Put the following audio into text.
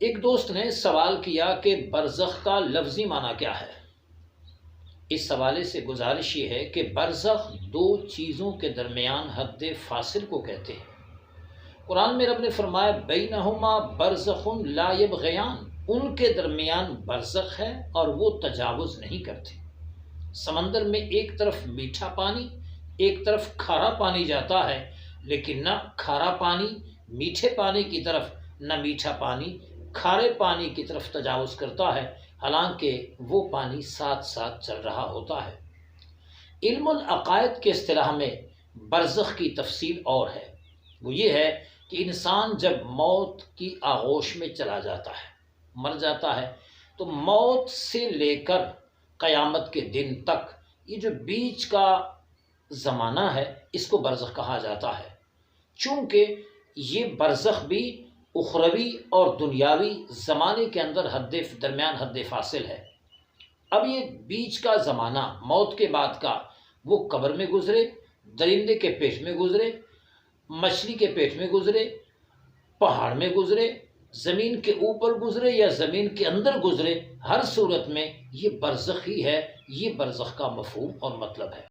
ایک دوست نے سوال کیا کہ برزخ کا لفظی معنی کیا ہے؟ اس حوالے سے گزارش یہ ہے کہ برزخ دو چیزوں کے درمیان حد فاصل کو کہتے ہیں۔ قرآن میں رب نے فرمایا بینہما برزخ لا یبغیان، ان کے درمیان برزخ ہے اور وہ تجاوز نہیں کرتے۔ سمندر میں ایک طرف میٹھا پانی ایک طرف کھارا پانی جاتا ہے، لیکن نہ کھارا پانی میٹھے پانی کی طرف نہ میٹھا پانی کھارے پانی کی طرف تجاوز کرتا ہے، حالانکہ وہ پانی ساتھ ساتھ چل رہا ہوتا ہے۔ علم العقائد کے اصطلاح میں برزخ کی تفصیل اور ہے، وہ یہ ہے کہ انسان جب موت کی آغوش میں چلا جاتا ہے، مر جاتا ہے، تو موت سے لے کر قیامت کے دن تک یہ جو بیچ کا زمانہ ہے اس کو برزخ کہا جاتا ہے، چونکہ یہ برزخ بھی اخروی اور دنیاوی زمانے کے اندر درمیان حد فاصل ہے۔ اب یہ بیچ کا زمانہ موت کے بعد کا، وہ قبر میں گزرے، درندے کے پیٹ میں گزرے، مچھلی کے پیٹ میں گزرے، پہاڑ میں گزرے، زمین کے اوپر گزرے یا زمین کے اندر گزرے، ہر صورت میں یہ برزخ ہی ہے، یہ برزخ کا مفہوم اور مطلب ہے۔